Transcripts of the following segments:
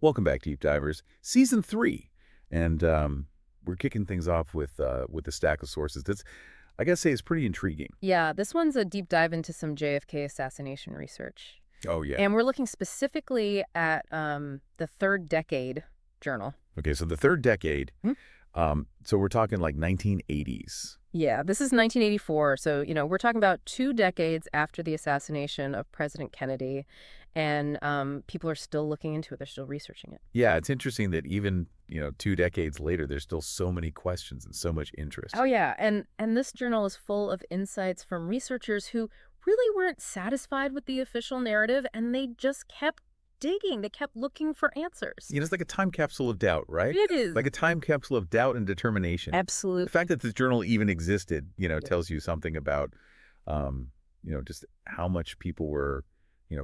Welcome back, Deep Divers, Season 3. And we're kicking things off with a stack of sources that's, I gotta say, is pretty intriguing. Yeah, this one's a deep dive into some JFK assassination research. Oh, yeah. And we're looking specifically at the Third Decade Journal. Okay, so the third decade, Hmm? so we're talking like 1980s. Yeah, this is 1984. So, we're talking about 2 decades after the assassination of President Kennedy. And people are still looking into it. They're still researching it. Yeah, it's interesting that even, 2 decades later, there's still so many questions and so much interest. Oh, yeah. And this journal is full of insights from researchers who really weren't satisfied with the official narrative, and they just kept digging. They kept looking for answers. It's like a time capsule of doubt, right? It is. Like a time capsule of doubt and determination. The Absolutely. fact that this journal even existed, tells you something about, just how much people were,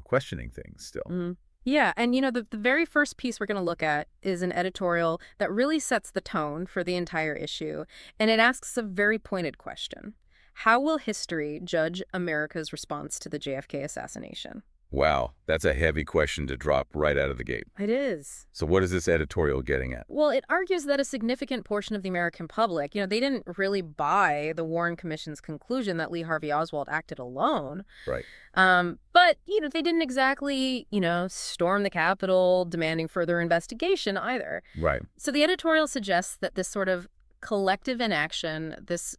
questioning things still. Mm. Yeah, and the very first piece we're going to look at is an editorial that really sets the tone for the entire issue, and it asks a very pointed question. How will history judge America's response to the JFK assassination? Wow, that's a heavy question to drop right out of the gate. It is. So what is this editorial getting at? Well, it argues that a significant portion of the American public, they didn't really buy the Warren Commission's conclusion that Lee Harvey Oswald acted alone. Right. But, they didn't exactly, storm the Capitol demanding further investigation either. Right. So the editorial suggests that this sort of collective inaction, this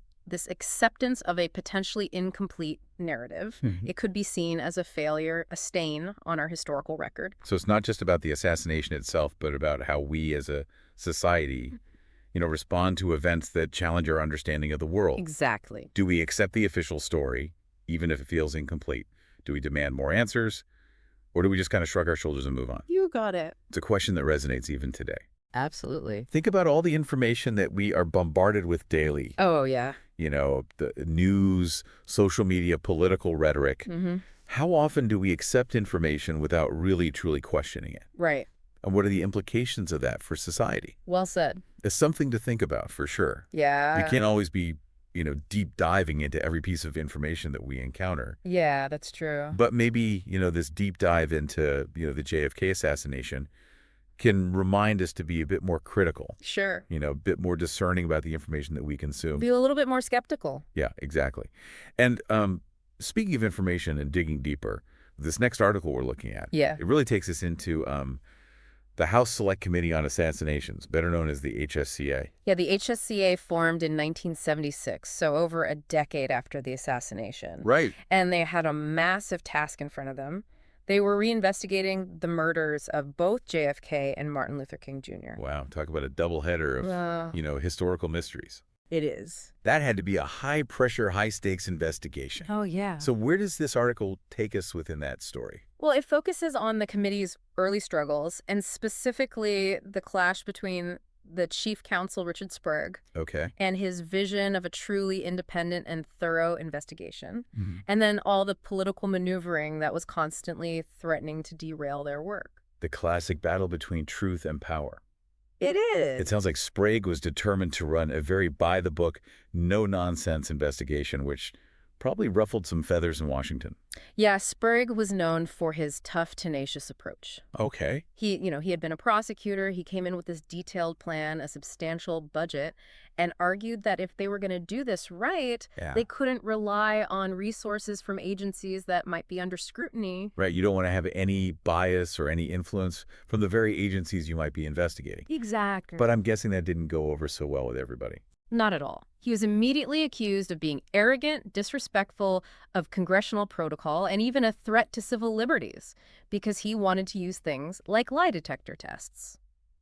acceptance of a potentially incomplete narrative, it could be seen as a failure, a stain on our historical record. So it's not just about the assassination itself, but about how we as a society, respond to events that challenge our understanding of the world. Exactly. Do we accept the official story, even if it feels incomplete? Do we demand more answers? Or do we just kind of shrug our shoulders and move on? You got it. It's a question that resonates even today. Absolutely. Think about all the information that we are bombarded with daily. Oh, yeah. The news, social media, political rhetoric. How often do we accept information without really, truly questioning it? Right. And what are the implications of that for society? Well said. It's something to think about, for sure. Yeah. We can't always be, deep diving into every piece of information that we encounter. Yeah, that's true. But maybe, this deep dive into, the JFK assassination can remind us to be a bit more critical. Sure. A bit more discerning about the information that we consume. Be a little bit more skeptical. Yeah, exactly. And speaking of information and digging deeper, this next article we're looking at, it really takes us into the House Select Committee on Assassinations, better known as the HSCA. Yeah, the HSCA formed in 1976, so over a decade after the assassination. Right. And they had a massive task in front of them. They were reinvestigating the murders of both JFK and Martin Luther King Jr. Wow, talk about a doubleheader of, historical mysteries. It is. That had to be a high-pressure, high-stakes investigation. Oh, yeah. So where does this article take us within that story? Well, it focuses on the committee's early struggles, and specifically the clash between the chief counsel, Richard Sprague, and his vision of a truly independent and thorough investigation, and then all the political maneuvering that was constantly threatening to derail their work. The classic battle between truth and power. It is. It sounds like Sprague was determined to run a very by-the-book, no-nonsense investigation, which probably ruffled some feathers in Washington. Yeah, Sprague was known for his tough, tenacious approach. Okay. He had been a prosecutor. He came in with this detailed plan, a substantial budget, and argued that if they were going to do this right, they couldn't rely on resources from agencies that might be under scrutiny. Right. You don't want to have any bias or any influence from the very agencies you might be investigating. Exactly. But I'm guessing that didn't go over so well with everybody. Not at all. He was immediately accused of being arrogant, disrespectful of congressional protocol, and even a threat to civil liberties, because he wanted to use things like lie detector tests.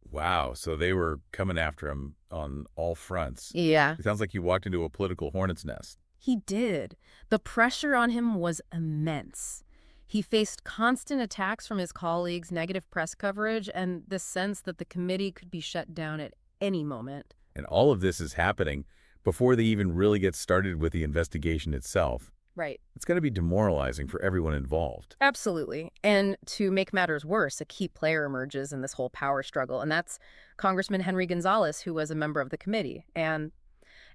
Wow, so they were coming after him on all fronts. Yeah. It sounds like he walked into a political hornet's nest. He did. The pressure on him was immense. He faced constant attacks from his colleagues, negative press coverage, and the sense that the committee could be shut down at any moment. And all of this is happening before they even really get started with the investigation itself. Right. It's going to be demoralizing for everyone involved. Absolutely. And to make matters worse, a key player emerges in this whole power struggle, and that's Congressman Henry Gonzalez, who was a member of the committee. And,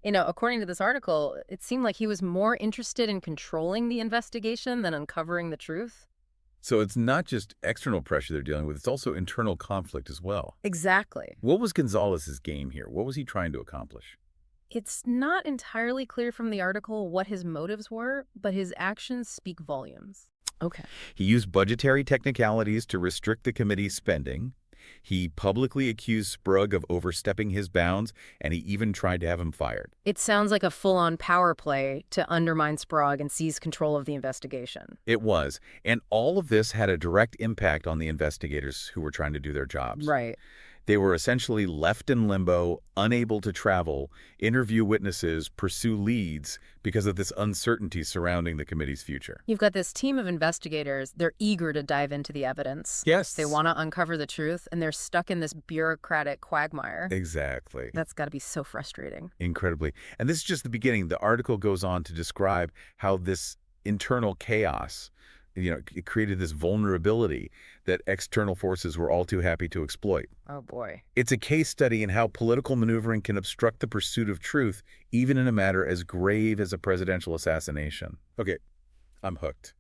according to this article, it seemed like he was more interested in controlling the investigation than uncovering the truth. So it's not just external pressure they're dealing with, it's also internal conflict as well. Exactly. What was Gonzalez's game here? What was he trying to accomplish? It's not entirely clear from the article what his motives were, but his actions speak volumes. Okay. He used budgetary technicalities to restrict the committee's spending. He publicly accused Sprague of overstepping his bounds, and he even tried to have him fired. It sounds like a full-on power play to undermine Sprague and seize control of the investigation. It was, and all of this had a direct impact on the investigators who were trying to do their jobs. Right. They were essentially left in limbo, unable to travel, interview witnesses, pursue leads because of this uncertainty surrounding the committee's future. You've got this team of investigators. They're eager to dive into the evidence. Yes. They want to uncover the truth, and they're stuck in this bureaucratic quagmire. Exactly. That's got to be so frustrating. Incredibly. And this is just the beginning. The article goes on to describe how this internal chaos, it created this vulnerability that external forces were all too happy to exploit. Oh, boy. It's a case study in how political maneuvering can obstruct the pursuit of truth, even in a matter as grave as a presidential assassination. Okay, I'm hooked.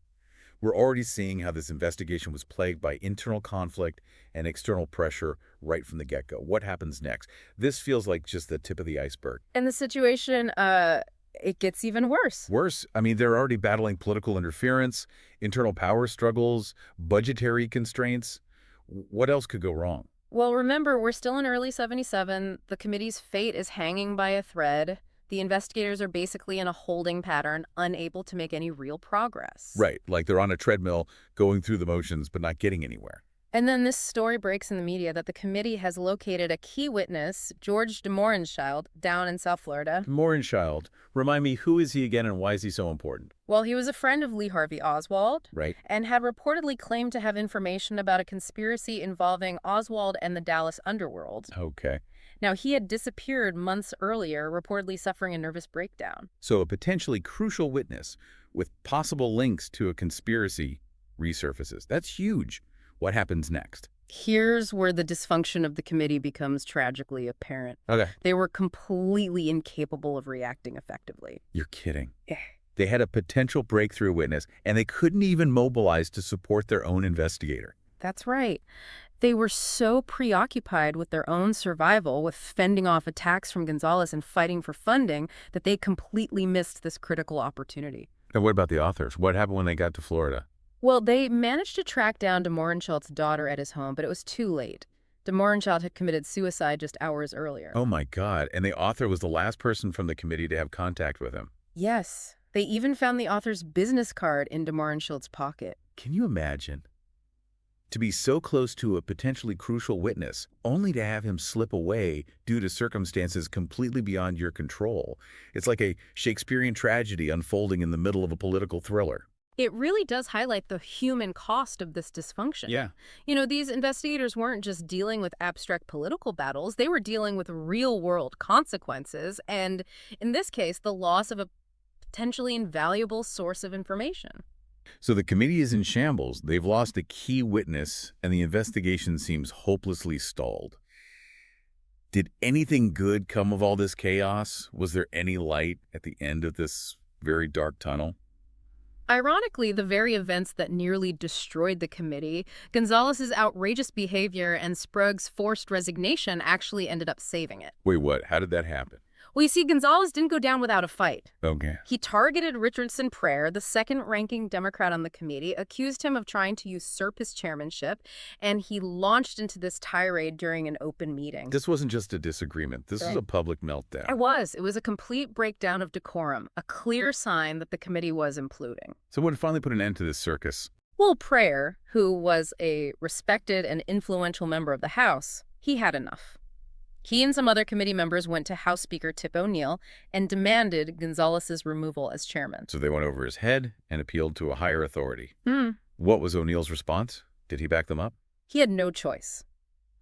We're already seeing how this investigation was plagued by internal conflict and external pressure right from the get-go. What happens next? This feels like just the tip of the iceberg. And the situation, it gets even worse. Worse? I mean, they're already battling political interference, internal power struggles, budgetary constraints. What else could go wrong? Well, remember, we're still in early 77. The committee's fate is hanging by a thread. The investigators are basically in a holding pattern, unable to make any real progress. Right, like they're on a treadmill going through the motions but not getting anywhere. And then this story breaks in the media that the committee has located a key witness, George de Mohrenschildt, down in South Florida. Mohrenschildt. Remind me, who is he again and why is he so important? Well, he was a friend of Lee Harvey Oswald. Right. And had reportedly claimed to have information about a conspiracy involving Oswald and the Dallas underworld. Okay. Now, he had disappeared months earlier, reportedly suffering a nervous breakdown. So a potentially crucial witness with possible links to a conspiracy resurfaces. That's huge. What happens next? Here's where the dysfunction of the committee becomes tragically apparent. Okay. They were completely incapable of reacting effectively. You're kidding. Yeah. They had a potential breakthrough witness, and they couldn't even mobilize to support their own investigator. That's right. They were so preoccupied with their own survival, with fending off attacks from Gonzalez and fighting for funding, that they completely missed this critical opportunity. And what about the authors? What happened when they got to Florida? Well, they managed to track down de Mohrenschildt's daughter at his home, but it was too late. De Mohrenschildt had committed suicide just hours earlier. Oh, my God. And the author was the last person from the committee to have contact with him. Yes. They even found the author's business card in de Mohrenschildt's pocket. Can you imagine? To be so close to a potentially crucial witness, only to have him slip away due to circumstances completely beyond your control. It's like a Shakespearean tragedy unfolding in the middle of a political thriller. It really does highlight the human cost of this dysfunction. Yeah. These investigators weren't just dealing with abstract political battles. They were dealing with real-world consequences, and in this case, the loss of a potentially invaluable source of information. So the committee is in shambles. They've lost a key witness, and the investigation seems hopelessly stalled. Did anything good come of all this chaos? Was there any light at the end of this very dark tunnel? Ironically, the very events that nearly destroyed the committee, Gonzalez's outrageous behavior and Sprague's forced resignation actually ended up saving it. Wait, what? How did that happen? Well, you see, Gonzalez didn't go down without a fight. Okay. He targeted Richardson Pryor, the second-ranking Democrat on the committee, accused him of trying to usurp his chairmanship, and he launched into this tirade during an open meeting. This wasn't just a disagreement. This was a public meltdown. It was. It was a complete breakdown of decorum, a clear sign that the committee was imploding. So what finally put an end to this circus? Well, Pryor, who was a respected and influential member of the House, he had enough. He and some other committee members went to House Speaker Tip O'Neill and demanded Gonzalez's removal as chairman. So they went over his head and appealed to a higher authority. What was O'Neill's response? Did he back them up? He had no choice.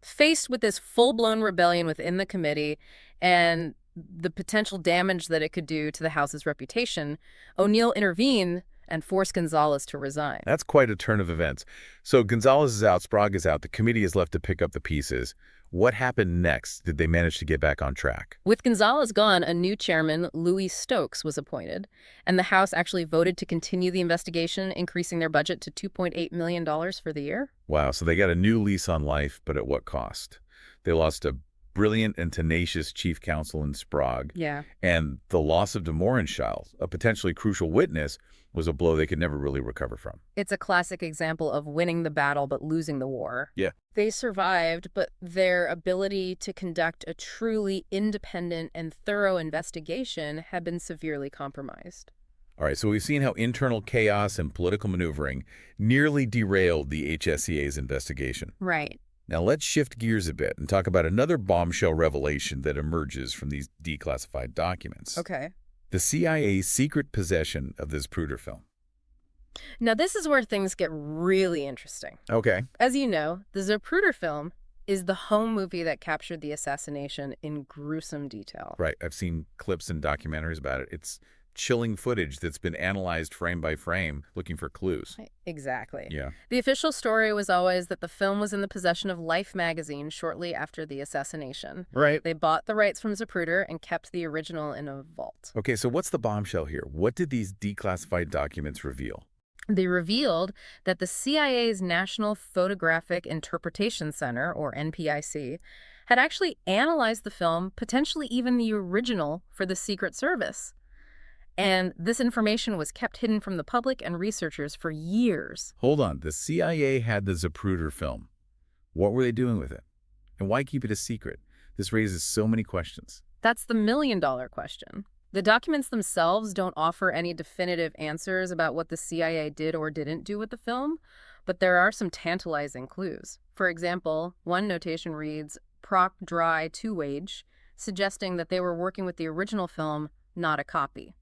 Faced with this full-blown rebellion within the committee and the potential damage that it could do to the House's reputation, O'Neill intervened and force Gonzalez to resign. That's quite a turn of events. So Gonzalez is out, Sprague is out, the committee is left to pick up the pieces. What happened next? Did they manage to get back on track? With Gonzalez gone, a new chairman, Louis Stokes, was appointed, and the House actually voted to continue the investigation, increasing their budget to $2.8 million for the year. Wow, so they got a new lease on life, but at what cost? They lost a brilliant and tenacious chief counsel in Sprague. Yeah. And the loss of de Mohrenschildt, a potentially crucial witness, was a blow they could never really recover from. It's a classic example of winning the battle but losing the war. Yeah. They survived, but their ability to conduct a truly independent and thorough investigation had been severely compromised. All right, so we've seen how internal chaos and political maneuvering nearly derailed the HSCA's investigation. Right. Now let's shift gears a bit and talk about another bombshell revelation that emerges from these declassified documents. Okay. The CIA's secret possession of the Zapruder film. Now this is where things get really interesting. Okay. As you know, the Zapruder film is the home movie that captured the assassination in gruesome detail. Right. I've seen clips and documentaries about it. It's chilling footage that's been analyzed frame by frame, looking for clues. Exactly. Yeah. The official story was always that the film was in the possession of Life magazine shortly after the assassination. Right. They bought the rights from Zapruder and kept the original in a vault. Okay, so what's the bombshell here? What did these declassified documents reveal? They revealed that the CIA's National Photographic Interpretation Center, or NPIC, had actually analyzed the film, potentially even the original, for the Secret Service. And this information was kept hidden from the public and researchers for years. Hold on. The CIA had the Zapruder film. What were they doing with it? And why keep it a secret? This raises so many questions. That's the million-dollar question. The documents themselves don't offer any definitive answers about what the CIA did or didn't do with the film, but there are some tantalizing clues. For example, one notation reads, "Proc Dry to Wage," suggesting that they were working with the original film, not a copy.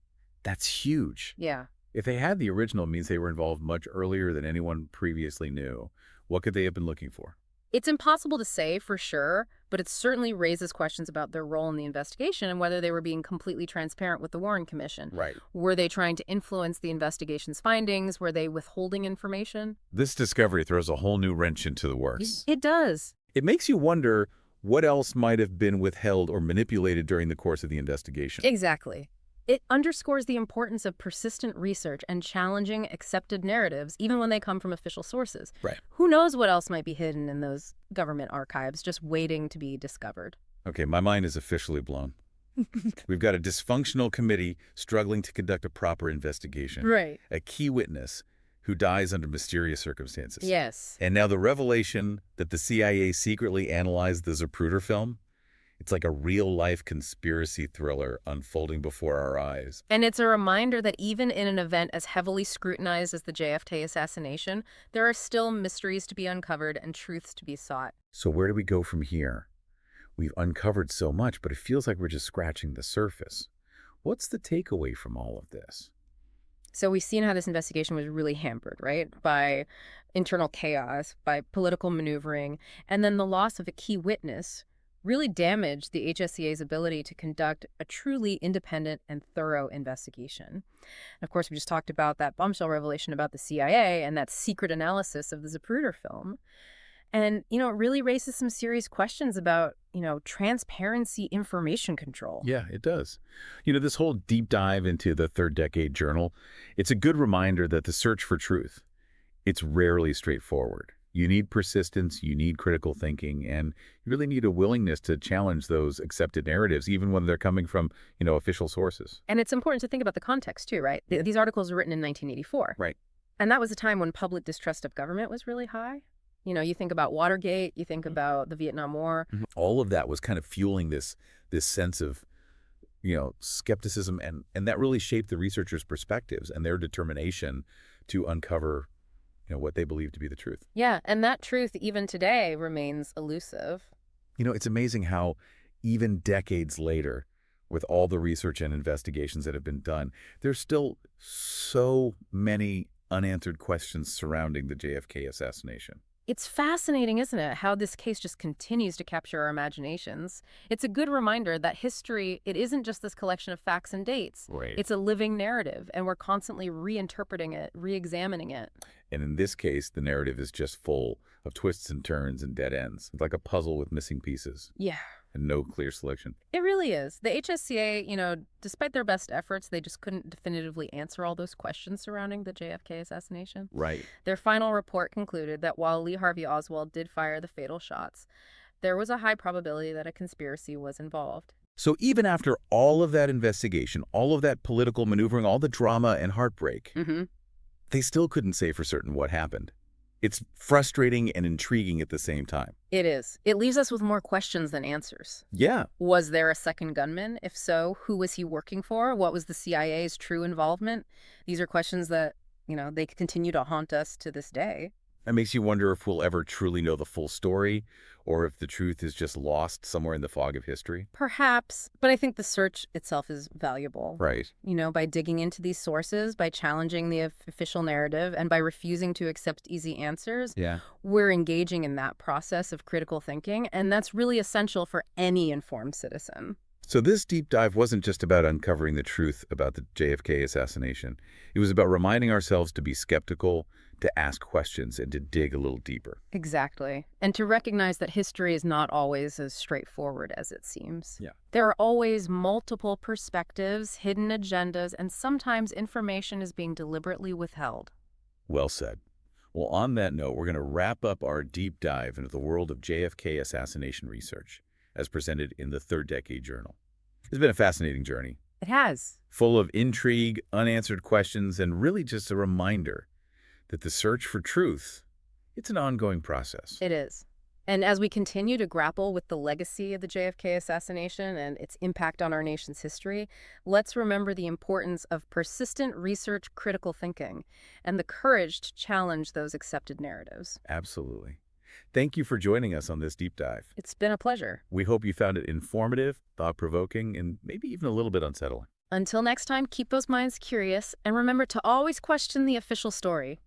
That's huge. Yeah. If they had the original, it means they were involved much earlier than anyone previously knew. What could they have been looking for? It's impossible to say for sure, but it certainly raises questions about their role in the investigation and whether they were being completely transparent with the Warren Commission. Right. Were they trying to influence the investigation's findings? Were they withholding information? This discovery throws a whole new wrench into the works. It does. It makes you wonder what else might have been withheld or manipulated during the course of the investigation. Exactly. It underscores the importance of persistent research and challenging accepted narratives, even when they come from official sources. Right. Who knows what else might be hidden in those government archives, just waiting to be discovered. Okay, my mind is officially blown. We've got a dysfunctional committee struggling to conduct a proper investigation. Right. A key witness who dies under mysterious circumstances. Yes. And now the revelation that the CIA secretly analyzed the Zapruder film. It's like a real-life conspiracy thriller unfolding before our eyes. And it's a reminder that even in an event as heavily scrutinized as the JFK assassination, there are still mysteries to be uncovered and truths to be sought. So where do we go from here? We've uncovered so much, but it feels like we're just scratching the surface. What's the takeaway from all of this? So we've seen how this investigation was really hampered, right? By internal chaos, by political maneuvering, and then the loss of a key witness really damaged the HSCA's ability to conduct a truly independent and thorough investigation. And of course, we just talked about that bombshell revelation about the CIA and that secret analysis of the Zapruder film. And, it really raises some serious questions about, transparency, information control. Yeah, it does. This whole deep dive into the Third Decade Journal, it's a good reminder that the search for truth, it's rarely straightforward. You need persistence, you need critical thinking, and you really need a willingness to challenge those accepted narratives, even when they're coming from, official sources. And it's important to think about the context, too, right? These articles were written in 1984. Right. And that was a time when public distrust of government was really high. You think about Watergate, you think about the Vietnam War. Mm-hmm. All of that was kind of fueling this sense of, skepticism, and that really shaped the researchers' perspectives and their determination to uncover what they believe to be the truth. Yeah, and that truth, even today, remains elusive. It's amazing how even decades later, with all the research and investigations that have been done, there's still so many unanswered questions surrounding the JFK assassination. It's fascinating, isn't it, how this case just continues to capture our imaginations. It's a good reminder that history, it isn't just this collection of facts and dates. Right. It's a living narrative, and we're constantly reinterpreting it, re-examining it. And in this case, the narrative is just full of twists and turns and dead ends. It's like a puzzle with missing pieces. Yeah. And no clear selection. It really is. The HSCA, despite their best efforts, they just couldn't definitively answer all those questions surrounding the JFK assassination. Right. Their final report concluded that while Lee Harvey Oswald did fire the fatal shots, there was a high probability that a conspiracy was involved. So even after all of that investigation, all of that political maneuvering, all the drama and heartbreak, they still couldn't say for certain what happened. It's frustrating and intriguing at the same time. It is. It leaves us with more questions than answers. Yeah. Was there a second gunman? If so, who was he working for? What was the CIA's true involvement? These are questions that, they continue to haunt us to this day. That makes you wonder if we'll ever truly know the full story, or if the truth is just lost somewhere in the fog of history. Perhaps, but I think the search itself is valuable. Right. By digging into these sources, by challenging the official narrative, and by refusing to accept easy answers, we're engaging in that process of critical thinking, and that's really essential for any informed citizen. So this deep dive wasn't just about uncovering the truth about the JFK assassination. It was about reminding ourselves to be skeptical, to ask questions, and to dig a little deeper. Exactly. And to recognize that history is not always as straightforward as it seems. Yeah. There are always multiple perspectives, hidden agendas, and sometimes information is being deliberately withheld. Well said. Well, on that note, we're going to wrap up our deep dive into the world of JFK assassination research, as presented in the Third Decade Journal. It's been a fascinating journey. It has. Full of intrigue, unanswered questions, and really just a reminder that the search for truth, it's an ongoing process. It is. And as we continue to grapple with the legacy of the JFK assassination and its impact on our nation's history, let's remember the importance of persistent research, critical thinking, and the courage to challenge those accepted narratives. Absolutely. Thank you for joining us on this deep dive. It's been a pleasure. We hope you found it informative, thought-provoking, and maybe even a little bit unsettling. Until next time, keep those minds curious and remember to always question the official story.